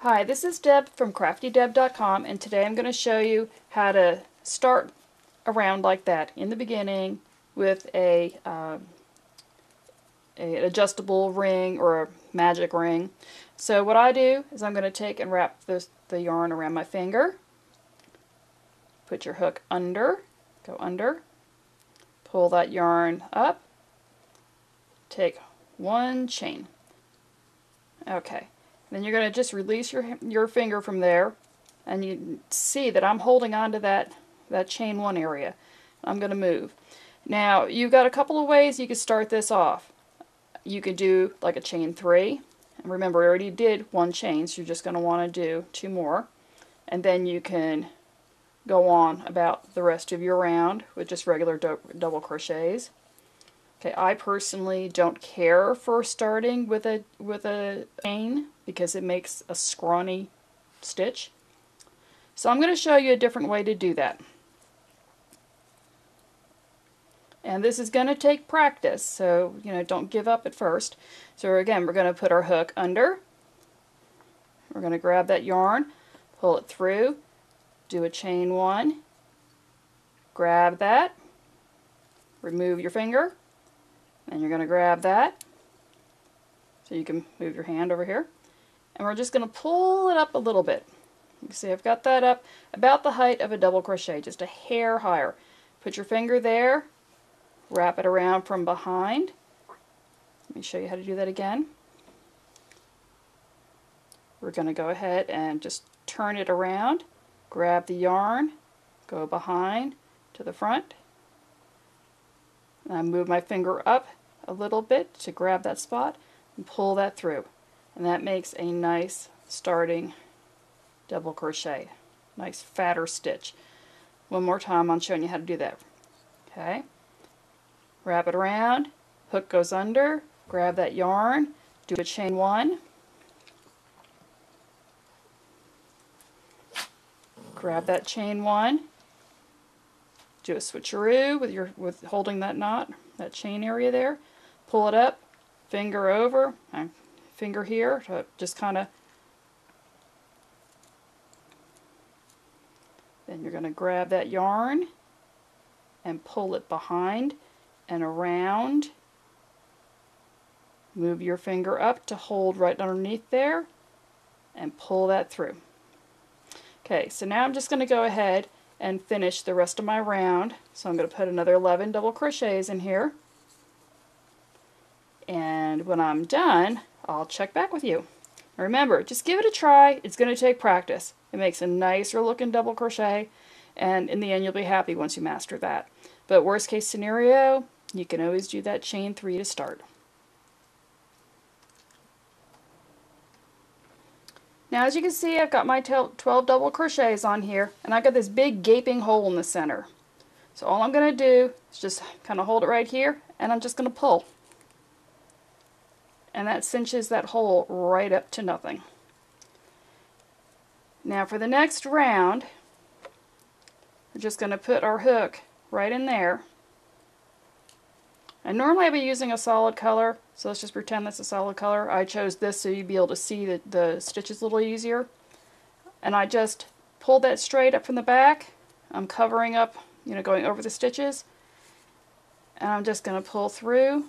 Hi, this is Deb from CraftyDeb.com, and today I'm going to show you how to start around like that in the beginning with an adjustable ring or a magic ring. So what I do is I'm going to take and wrap the yarn around my finger, put your hook under, go under, pull that yarn up, take one chain. Okay. Then you're going to just release your finger from there, and you see that I'm holding on to that chain one area. I'm going to move. Now you've got a couple of ways you could start this off. You could do like a chain 3, and remember I already did one chain, so you're just going to want to do 2 more, and then you can go on about the rest of your round with just regular double crochets. Okay, I personally don't care for starting with a chain because it makes a scrawny stitch. So I'm going to show you a different way to do that. And this is going to take practice, so don't give up at first. So again, we're going to put our hook under. We're going to grab that yarn, pull it through, do a chain 1, grab that, remove your finger. And you're going to grab that, so you can move your hand over here, and we're just going to pull it up a little bit. You can see I've got that up about the height of a double crochet, just a hair higher. Put your finger there, wrap it around from behind. Let me show you how to do that again. We're going to go ahead and just turn it around, grab the yarn, go behind to the front, and I move my finger up a little bit to grab that spot and pull that through, and that makes a nice starting double crochet, nice fatter stitch. One more time, I'm showing you how to do that. Okay, wrap it around, hook goes under, grab that yarn, do a chain 1, grab that chain 1, do a switcheroo with holding that knot, that chain area there. Pull it up, finger over, and finger here to just kind of. Then you're going to grab that yarn and pull it behind and around. Move your finger up to hold right underneath there and pull that through. Okay, so now I'm just going to go ahead and finish the rest of my round. So I'm going to put another 11 double crochets in here. And when I'm done, I'll check back with you. Remember, just give it a try. It's going to take practice. It makes a nicer looking double crochet, and in the end you'll be happy once you master that. But worst case scenario, you can always do that chain 3 to start. Now as you can see, I've got my 12 double crochets on here, and I've got this big gaping hole in the center. So all I'm going to do is just kind of hold it right here, and I'm just going to pull. And that cinches that hole right up to nothing. Now for the next round, we're just going to put our hook right in there. And normally I'd be using a solid color, so let's just pretend that's a solid color. I chose this so you'd be able to see the stitches a little easier. And I just pulled that straight up from the back. I'm covering up, going over the stitches. And I'm just going to pull through.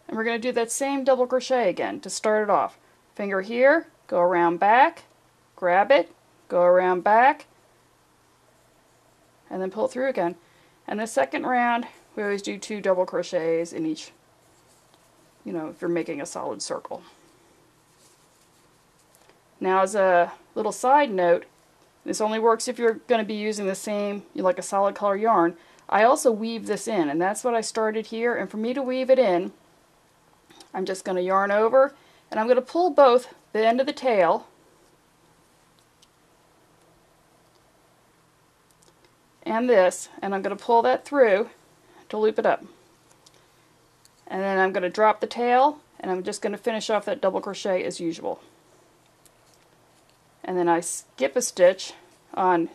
And we're going to do that same double crochet again to start it off. Finger here, go around back, grab it, go around back, and then pull through again. And the second round, we always do 2 double crochets in each, if you're making a solid circle. Now as a little side note, this only works if you're going to be using the same, like a solid color yarn. I also weave this in, and that's what I started here, and for me to weave it in, I'm just going to yarn over, and I'm going to pull both the end of the tail and this, and I'm going to pull that through to loop it up. And then I'm going to drop the tail, and I'm just going to finish off that double crochet as usual. And then I skip a stitch on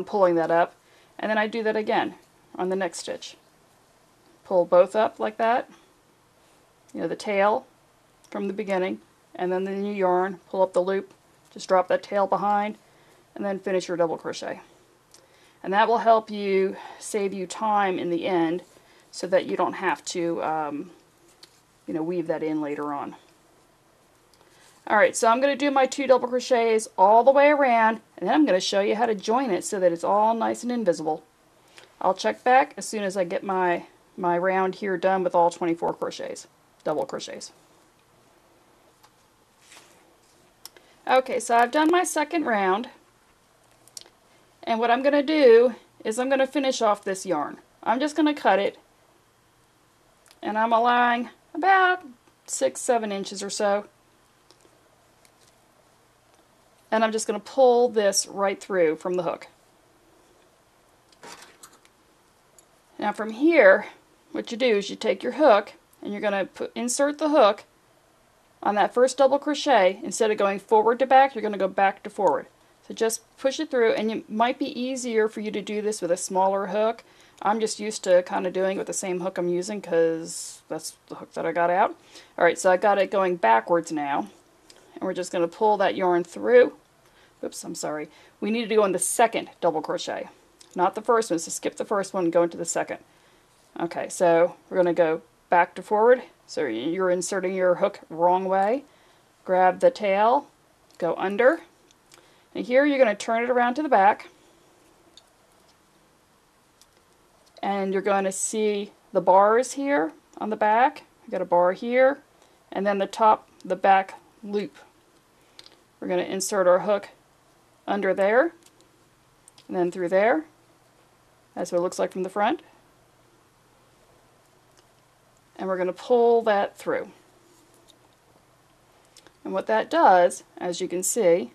pulling that up, and then I do that again on the next stitch. Pull both up like that. The tail from the beginning, and then the new yarn, pull up the loop, just drop that tail behind, and then finish your double crochet. And that will help you save you time in the end so that you don't have to weave that in later on. Alright, so I'm going to do my 2 double crochets all the way around, and then I'm going to show you how to join it so that it's all nice and invisible. I'll check back as soon as I get my round here done with all 24 crochets, double crochets. Okay, so I've done my second round, and what I'm going to do is I'm going to finish off this yarn. I'm just going to cut it, and I'm allowing about 6-7 inches or so, and I'm just going to pull this right through from the hook. Now from here, what you do is you take your hook and you're going to insert the hook on that first double crochet. Instead of going forward to back, you're going to go back to forward. So just push it through, and it might be easier for you to do this with a smaller hook. I'm just used to kind of doing it with the same hook I'm using because that's the hook that I got out. Alright, so I got it going backwards now, and we're just going to pull that yarn through. Oops, I'm sorry. We need to go in the second double crochet, not the first one, so skip the first one and go into the second. Okay, so we're going to go back to forward. So you're inserting your hook wrong way. Grab the tail, go under, and here you're going to turn it around to the back, and you're going to see the bars here on the back. You got a bar here, and then the back loop. We're going to insert our hook under there, and then through there. That's what it looks like from the front. And we're going to pull that through. And what that does, as you can see,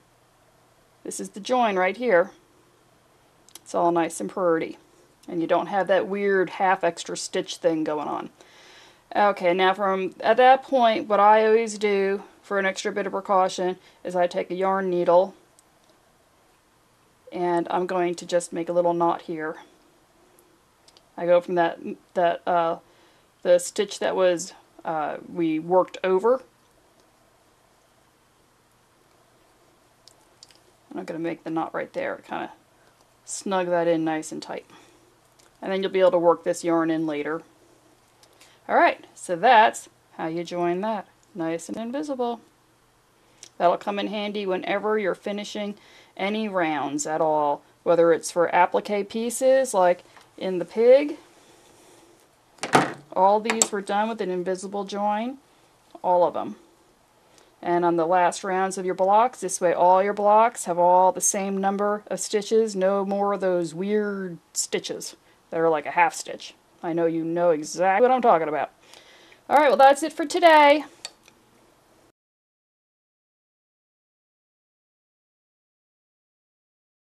this is the join right here. It's all nice and pretty. And you don't have that weird half extra stitch thing going on. Okay, now from at that point, what I always do for an extra bit of precaution is I take a yarn needle and I'm going to just make a little knot here. I go from the stitch that was we worked over. And I'm going to make the knot right there, kind of snug that in nice and tight. And then you'll be able to work this yarn in later. Alright, so that's how you join that. Nice and invisible. That'll come in handy whenever you're finishing any rounds at all, whether it's for applique pieces like in the pig. All these were done with an invisible join, all of them. And on the last rounds of your blocks, this way all your blocks have all the same number of stitches, no more of those weird stitches that are like a half stitch. I know you know exactly what I'm talking about. Alright, well that's it for today.